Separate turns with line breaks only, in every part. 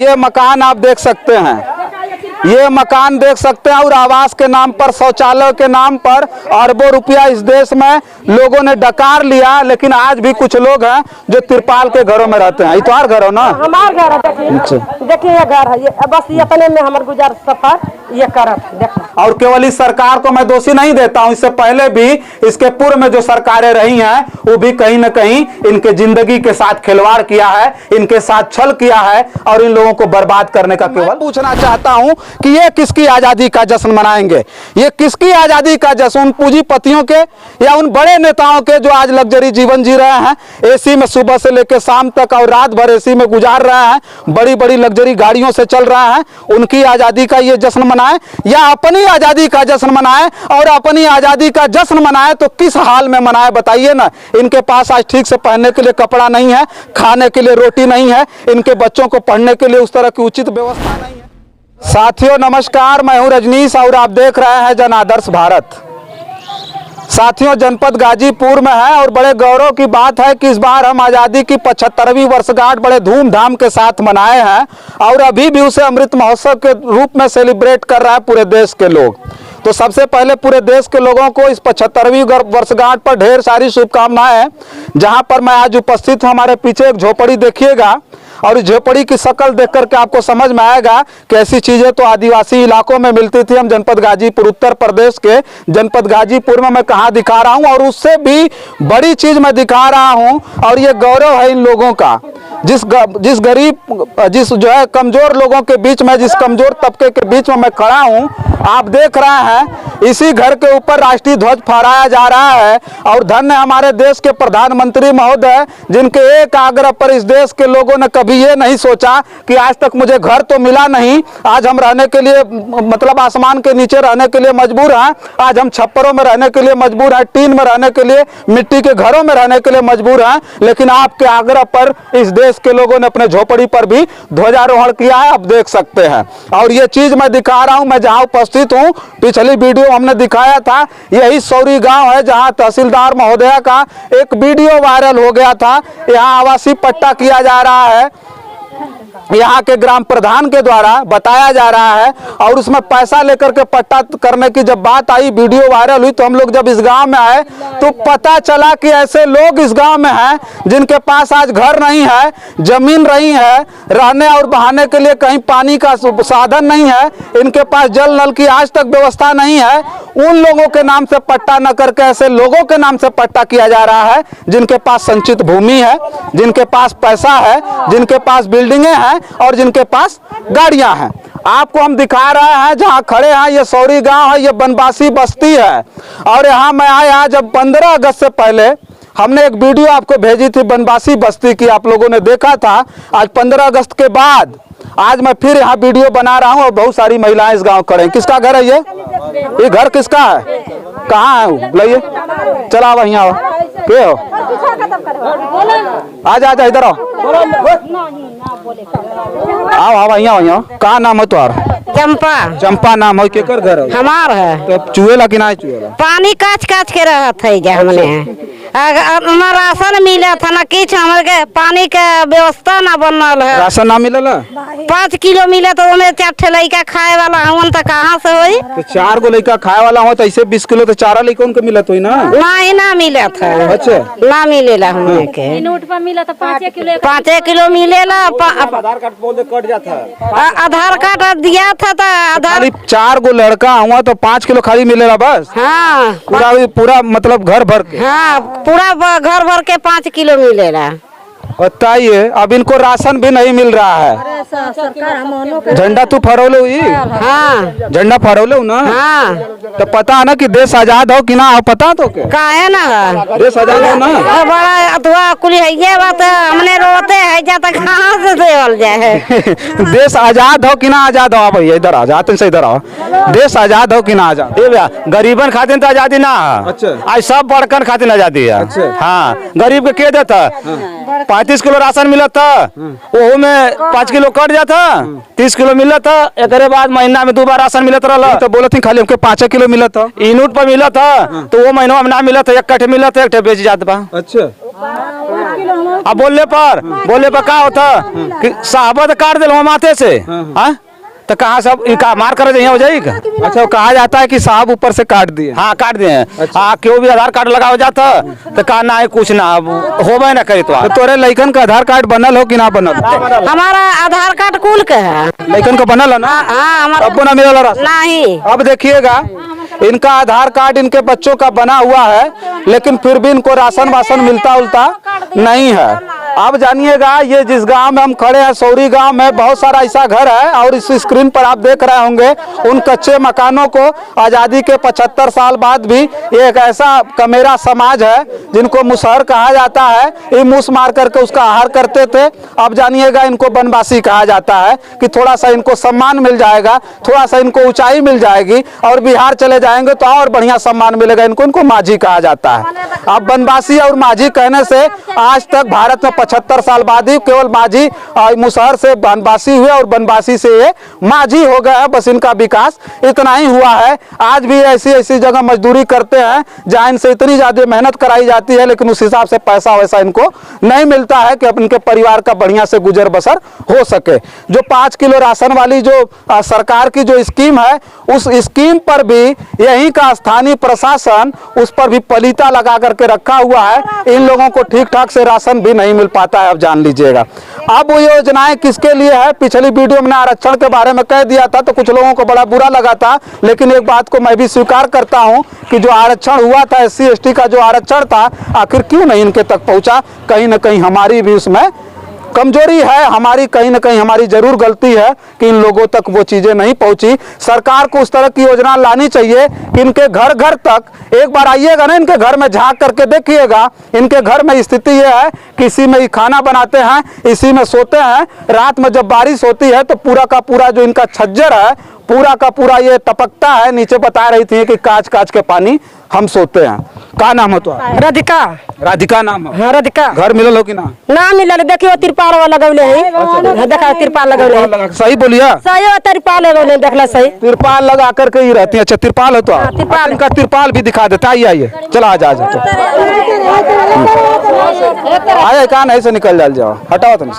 ये मकान आप देख सकते हैं, ये मकान देख सकते हैं और आवास के नाम पर, शौचालय के नाम पर अरबों रुपया इस देश में लोगों ने डकार लिया। लेकिन आज भी कुछ लोग हैं जो तिरपाल के घरों में रहते हैं। इतवार घर हो ना?
हमारा घर है, देखिए ये घर है, ये बस ये अपने में हमारे गुजार सफर ये करत देखो।
और केवल इस सरकार को मैं दोषी नहीं देता हूं, इससे पहले भी इसके पूर्व में जो सरकारें रही हैं वो भी कहीं न कहीं इनके जिंदगी के साथ खिलवाड़ किया है, इनके साथ छल किया है और इन लोगों को बर्बाद करने का केवल पूछना चाहता हूं कि ये किसकी आजादी का जश्न मनाएंगे? ये किसकी आजादी का जश्न? उन पूंजीपतियों के या उन बड़े नेताओं के जो आज लग्जरी जीवन जी रहे हैं, एसी में सुबह से लेकर शाम तक और रात भर एसी में गुजार रहे हैं, बड़ी बड़ी लग्जरी गाड़ियों से चल रहे हैं, उनकी आजादी का ये जश्न मनाएं या अपनी आजादी का जश्न मनाएं? और अपनी आजादी का जश्न मनाएं तो किस हाल में मनाएं बताइए ना। इनके पास आज ठीक से पहनने के लिए कपड़ा नहीं है, खाने के लिए रोटी नहीं है, इनके बच्चों को पढ़ने के लिए उस तरह की उचित व्यवस्था नहीं है। साथियों नमस्कार, मैं हूं रजनीश और आप देख रहे हैं जन आदर्श भारत। साथियों जनपद गाजीपुर में है और बड़े गौरव की बात है कि इस बार हम आज़ादी की 75वीं वर्षगांठ बड़े धूमधाम के साथ मनाए हैं और अभी भी उसे अमृत महोत्सव के रूप में सेलिब्रेट कर रहा है पूरे देश के लोग। तो सबसे पहले पूरे देश के लोगों को इस 75वीं वर्षगांठ पर ढेर सारी शुभकामनाएं। जहां पर मैं आज उपस्थित हूं, हमारे पीछे एक झोपड़ी देखिएगा और इस झोपड़ी की शक्ल देख करके आपको समझ में आएगा कि ऐसी चीजें तो आदिवासी इलाकों में मिलती थी। हम जनपद गाजीपुर, उत्तर प्रदेश के जनपद गाजीपुर में मैं कहाँ दिखा रहा हूँ और उससे भी बड़ी चीज मैं दिखा रहा हूँ और ये गौरव है इन लोगों का, जिस गरीब, जिस जो है कमजोर लोगों के बीच में, जिस कमजोर तबके के बीच में मैं खड़ा हूँ। आप देख रहे हैं इसी घर के ऊपर राष्ट्रीय ध्वज फहराया जा रहा है और धन्य हमारे देश के प्रधानमंत्री महोदय, जिनके एक आग्रह पर इस देश के लोगों ने कभी ये नहीं सोचा कि आज तक मुझे घर तो मिला नहीं, आज हम रहने के लिए मतलब आसमान के नीचे रहने के लिए मजबूर हैं, आज हम छप्परों में रहने के लिए मजबूर हैं, टीन में रहने के लिए, मिट्टी के घरों में रहने के लिए मजबूर हैं। लेकिन आपके आग्रह पर इस देश के लोगों ने अपने झोपड़ी पर भी ध्वजारोहण किया है, आप देख सकते हैं। और ये चीज मैं दिखा रहा हूं, मैं जहां उपस्थित हूं, पिछली वीडियो हमने दिखाया था, यही सौरी गांव है जहां तहसीलदार महोदया का एक वीडियो वायरल हो गया था। यहां आवासीय पट्टा किया जा रहा है, यहाँ के ग्राम प्रधान के द्वारा बताया जा रहा है और उसमें पैसा लेकर के पट्टा करने की जब बात आई, वीडियो वायरल हुई, तो हम लोग जब इस गांव में आए तो पता चला कि ऐसे लोग इस गांव में हैं जिनके पास आज घर नहीं है, जमीन नहीं है, रहने और बहाने के लिए कहीं पानी का साधन नहीं है, इनके पास जल नल की आज तक व्यवस्था नहीं है। उन लोगों के नाम से पट्टा न करके ऐसे लोगों के नाम से पट्टा किया जा रहा है जिनके पास संचित भूमि है, जिनके पास पैसा है, जिनके पास बिल्डिंगें हैं और जिनके पास गाड़ियां हैं। आपको हम दिखा रहे हैं जहां खड़े हैं, ये सौरी गांव है, ये बनवासी बस्ती है। और यहां मैं आया जब 15 अगस्त से पहले हमने एक वीडियो आपको भेजी थी बनवासी बस्ती की, आप लोगों ने देखा था। आज 15 अगस्त के बाद आज मैं फिर यहाँ वीडियो बना रहा हूँ और बहुत सारी महिलाएं इस गांव खड़े हैं। किसका घर है ये घर किसका है? कहाँ है? लाइए, चला वहीं आओ, के हो? आ जा इधर आओ, आओ वहीं आओ। कहाँ नाम है तुम्हारा?
चंपा।
चंपा नाम है, केकर घर है?
हमार है।
तो चुएला कि ना चुएला?
पानी काच के रहत है जा हमने। राशन मिला था ना, किच हमारे पानी के व्यवस्था ना बनल है।
राशन ना मिलला?
5 किलो मिला तो उन्हें 4 लड़का खाए वाला हवन तो कहाँ से होई?
तो 4 गो लड़का खाए वाला हो तो ऐसे 20 किलो तो 4 लड़का उनको मिलत होई ना?
नहीं ना मिला था।
अच्छा,
ना मिलेला हमने के।
नोट पर मिला तो 5
किलो मिलेला।
आधार कार्ड बोल कट जाता है।
आधार कार्ड दिया था तो आधार
4 गो लड़का हुआ तो 5 किलो खाली मिलेगा बस?
हाँ,
पूरा मतलब घर भर के?
हाँ, पूरा घर भर के 5 किलो मिलेगा।
बताइए, अब इनको राशन भी नहीं मिल रहा है। झंडा तू फहरौले हुई?
हाँ,
झंडा फहरौले ना?
हाँ।
तो पता है ना कि देश आजाद हो कि ना? पता तो क्या
काहे ना है?
देश आजाद हो ना?
बड़ा अथवा कुली है ये बात हमने रोते है जाता कहाँ से देवल जाए।
देश आजाद हो कि ना आजाद हो? भैया इधर आ जाते से, इधर आओ। देश आजाद हो कि ना आजाद?
गरीबन खातिर तो आजादी ना।
अच्छा,
आज सब बड़कन खातिर आजादी है।
अच्छा,
हाँ, गरीब के देता 35 किलो राशन मिला था, वो में 5 किलो कट जाता, 30 किलो मिला था। एक बाद महीना में 2 बार राशन मिलत रहा।
तो बोला थी खाली हमके 5 किलो मिला था,
यूनिट पर मिला था तो वो महीना में ना मिला था, एक कट्ठे मिला था, एक बेच जाता बा।
अच्छा,
अब बोलने पर क्या होता कि साहबत काट दे माथे से, हाँ तो कहाँ सब इनका मार कर हो जाएगा।
अच्छा, कहा जाता है कि साहब ऊपर से काट दिए।
हाँ काट दिए हैं। हाँ क्यों भी आधार कार्ड लगा हो जाता तो कहा ना है कुछ ना हो ना करे। तो
तोरे लइकन का आधार कार्ड बनल हो कि ना बनल?
हमारा आधार कार्ड कुल के है।
लइकन का बनल है ना?
हाँ हमारा
अब ना मिलल राशन?
नहीं।
अब देखिएगा, इनका आधार कार्ड इनके बच्चों का बना हुआ है, लेकिन फिर भी इनको राशन वासन मिलता उलता नहीं है। अब जानिएगा, ये जिस गांव में हम खड़े हैं, सौरी गांव में बहुत सारा ऐसा घर है, और इस स्क्रीन पर आप देख रहे होंगे उन कच्चे मकानों को आज़ादी के 75 साल बाद भी ये एक ऐसा कमेरा समाज है जिनको मुसहर कहा जाता है। ये मूस मार करके उसका आहार करते थे। अब जानिएगा, इनको बनवासी कहा जाता है कि थोड़ा सा इनको सम्मान मिल जाएगा, थोड़ा सा इनको ऊंचाई मिल जाएगी, और बिहार चले जाएंगे तो और बढ़िया सम्मान मिलेगा इनको माझी कहा जाता है। अब बनवासी और माझी कहने से आज तक भारत में 75 साल बाद ही केवल माझी मुसहर से बनवासी हुए और बनवासी से ये माझी हो गया। बस इनका विकास इतना ही हुआ है। आज भी ऐसी जगह मजदूरी करते हैं जहाँ इनसे इतनी ज्यादा मेहनत कराई जाती है, लेकिन उस हिसाब से पैसा वैसा इनको नहीं मिलता है कि इनके परिवार का बढ़िया से गुजर बसर हो सके। जो 5 किलो राशन वाली जो सरकार की जो स्कीम है, उस स्कीम पर भी यहीं का स्थानीय प्रशासन उस पर भी पलीता लगा करके रखा हुआ है। इन लोगों को ठीक ठाक से राशन भी नहीं मिल पाता है। अब जान लीजिएगा, अब वो योजनाएं किसके लिए है। पिछली वीडियो में आरक्षण के बारे में कह दिया था तो कुछ लोगों को बड़ा बुरा लगा था, लेकिन एक बात को मैं भी स्वीकार करता हूं कि जो आरक्षण हुआ था, SC ST का जो आरक्षण था, आखिर क्यों नहीं इनके तक पहुंचा। कहीं ना कहीं हमारी भी उसमें कमजोरी है, हमारी कहीं ना कहीं हमारी जरूर गलती है कि इन लोगों तक वो चीजें नहीं पहुंची। सरकार को उस तरह की योजना लानी चाहिए कि इनके घर घर तक एक बार आइएगा ना, इनके घर में झांक करके देखिएगा। इनके घर में स्थिति ये है कि इसी में ही खाना बनाते हैं, इसी में सोते हैं। रात में जब बारिश होती है तो पूरा का पूरा जो इनका छज्जर है, पूरा का पूरा ये टपकता है। नीचे बता रही थी कि काच काच के पानी हम सोते हैं। का नाम है तो?
राधिका।
राधिका नाम है?
हाँ राधिका।
घर मिलल हो कि ना?
ना मिलल। देखियो तिरपाल वाला लगौले है, देखा तिरपाल लगौले है।
सही बोलिए,
सही तिरपाल लगौले, देखला सही
तिरपाल लगा करके ही रहती है। अच्छा, तिरपाल है तो
तिरपाल।
इनका तिरपाल भी दिखा देता। आइए आइए, चला आ जा आइए, कान ऐसे निकल जाओ, हटाओ तो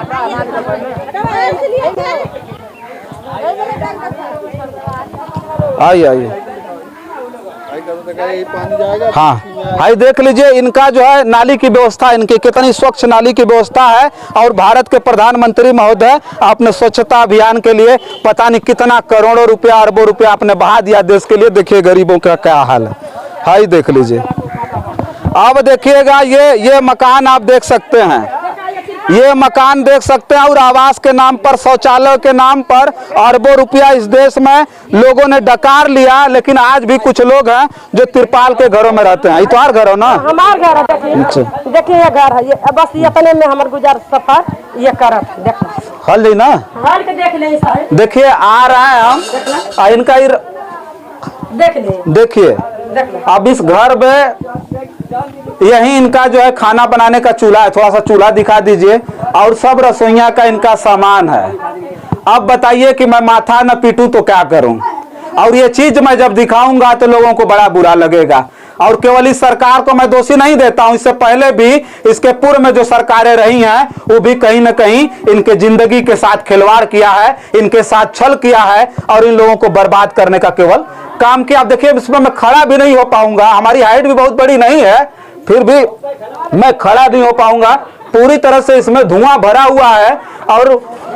आइए आइए। हाँ, हाई देख लीजिए, इनका जो है नाली की व्यवस्था, इनकी कितनी स्वच्छ नाली की व्यवस्था है। और भारत के प्रधानमंत्री महोदय आपने स्वच्छता अभियान के लिए पता नहीं कितना करोड़ों रुपया, अरबों रुपया आपने बहा दिया देश के लिए। देखिए गरीबों का क्या हाल है। हाई देख लीजिए। अब देखिएगा, ये मकान आप देख सकते हैं, ये मकान देख सकते हैं। और आवास के नाम पर, शौचालय के नाम पर अरबों रुपया इस देश में लोगों ने डकार लिया। लेकिन आज भी कुछ लोग हैं जो तिरपाल के घरों में रहते हैं। इतवार घर हो ना?
हमार घर है। देखिए ये घर है, ये बस ये अपने में हमार गुजार सफर ये करत। देखो
हल ली ना,
हाल के देख ले।
देखिए आ रहा है हम, इनका
देख ले,
देखिए। अब इस घर में यही इनका जो है खाना बनाने का चूल्हा है। थोड़ा सा चूल्हा दिखा दीजिए। और सब रसोइया का इनका सामान है। अब बताइए कि मैं माथा न पीटूं तो क्या करूं। और ये चीज मैं जब दिखाऊंगा तो लोगों को बड़ा बुरा लगेगा। और केवल इस सरकार को मैं दोषी नहीं देता हूं, इससे पहले भी इसके पूर्व में जो सरकारें रही हैं वो भी कहीं ना कहीं इनके जिंदगी के साथ खिलवाड़ किया है, इनके साथ छल किया है और इन लोगों को बर्बाद करने का केवल काम किया। आप देखिए, इसमें मैं खड़ा भी नहीं हो पाऊंगा, हमारी हाइट भी बहुत बड़ी नहीं है, फिर भी मैं खड़ा नहीं हो पाऊंगा। पूरी तरह से इसमें धुआं भरा हुआ है। और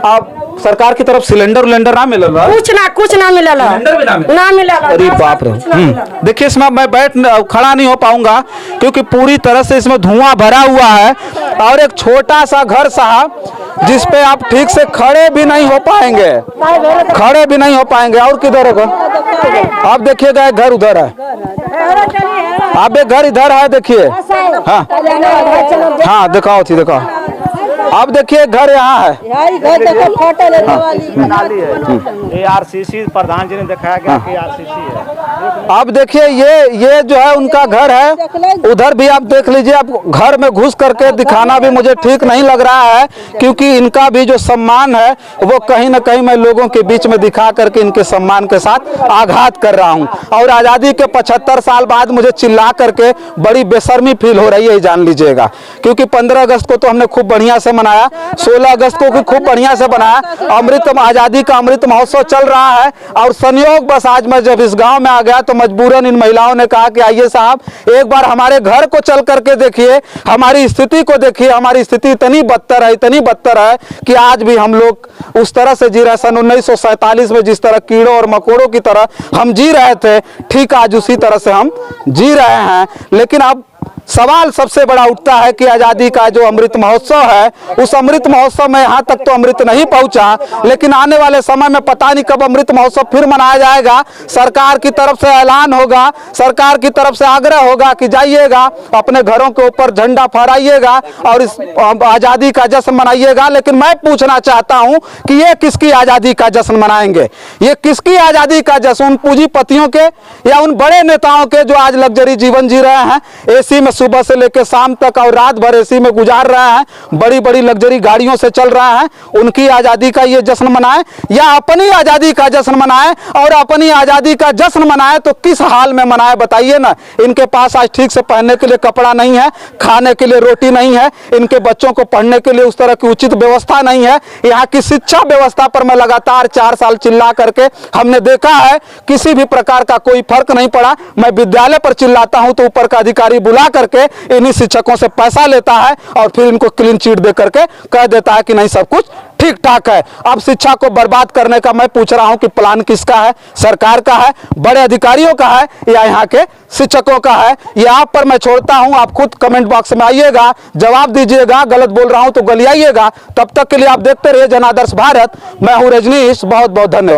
अब सरकार की तरफ सिलेंडर ना मिल रहा,
कुछ ना मिलल, ना मिलल।
अरे बाप रे। देखिए, इसमें मैं खड़ा नहीं हो पाऊंगा क्योंकि पूरी तरह से इसमें धुआं भरा हुआ है। और एक छोटा सा घर साहब जिसपे आप ठीक से खड़े भी नहीं हो पाएंगे, खड़े भी नहीं हो पाएंगे। और किधर है? आप देखिएगा, घर उधर है, आप एक घर इधर है, देखिए। हाँ हाँ, दिखाओ थी, दिखाओ। अब देखिए घर यहाँ है,
ये आरसीसी प्रधान जी ने दिखाया गया कि आरसीसी है।
अब देखिए ये जो है उनका घर है, उधर भी आप देख लीजिए। आप घर में घुस करके दिखाना भी मुझे ठीक नहीं लग रहा है, क्योंकि इनका भी जो सम्मान है वो कहीं ना कहीं मैं लोगों के बीच में दिखा करके इनके सम्मान के साथ आघात कर रहा हूं। और आज़ादी के 75 साल बाद मुझे चिल्ला करके बड़ी बेशर्मी फील हो रही है, जान लीजिएगा। क्योंकि 15 अगस्त को तो हमने खूब बढ़िया से मनाया, 16 अगस्त को भी खूब बढ़िया से बनाया, आज़ादी का अमृत महोत्सव चल रहा है। और संयोग बस आज मैं जब इस गांव में आ गया तो मजबूरन इन महिलाओं ने कहा कि आइए साहब एक बार हमारे घर को चल करके देखिए, हमारी स्थिति को देखिए। हमारी स्थिति इतनी बदतर है कि आज भी हम लोग उस तरह से जी रहे, सन 1947 में जिस तरह कीड़ों और मकोड़ों की तरह हम जी रहे थे, ठीक आज उसी तरह से हम जी रहे हैं। लेकिन अब सवाल सबसे बड़ा उठता है कि आज़ादी का जो अमृत महोत्सव है, उस अमृत महोत्सव में यहाँ तक तो अमृत नहीं पहुँचा, लेकिन आने वाले समय में पता नहीं कब अमृत महोत्सव फिर मनाया जाएगा। सरकार की तरफ से ऐलान होगा, सरकार की तरफ से आग्रह होगा कि जाइएगा अपने घरों के ऊपर झंडा फहराइएगा और इस आज़ादी का जश्न मनाइएगा। लेकिन मैं पूछना चाहता हूँ कि ये किसकी आज़ादी का जश्न मनाएंगे? ये किसकी आज़ादी का जश्न? उन पूंजीपतियों के या उन बड़े नेताओं के जो आज लग्जरी जीवन जी रहे हैं, एसी में सुबह से लेकर शाम तक और रात भर एसी में गुजार रहे हैं, बड़ी बड़ी लग्जरी गाड़ियों से चल रहा है? उनकी आज़ादी का ये जश्न मनाएं या अपनी आज़ादी का जश्न मनाएं? और अपनी आज़ादी का जश्न मनाएं तो किस हाल में मनाएं बताइए ना। इनके पास आज ठीक से पहनने के लिए कपड़ा नहीं है, खाने के लिए रोटी नहीं है, इनके बच्चों को पढ़ने के लिए उस तरह की उचित व्यवस्था नहीं है। यहाँ की शिक्षा व्यवस्था पर मैं लगातार 4 साल चिल्ला करके हमने देखा है किसी भी प्रकार का कोई फर्क नहीं पड़ा। मैं विद्यालय पर चिल्लाता हूं तो ऊपर का अधिकारी बुला करके इन्हीं शिक्षकों से पैसा लेता है और फिर इनको क्लीन चिट दे करके कह देता है कि नहीं सब कुछ ठीक ठाक है। अब शिक्षा को बर्बाद करने का मैं पूछ रहा हूं कि प्लान किसका है? सरकार का है, बड़े अधिकारियों का है या यहाँ के शिक्षकों का है? ये आप पर मैं छोड़ता हूं, आप खुद कमेंट बॉक्स में आइएगा, जवाब दीजिएगा। गलत बोल रहा हूं तो गलियाइएगा। तब तक के लिए आप देखते रहिए जनादर्श भारत। मैं हूं रजनीश, बहुत बहुत धन्यवाद।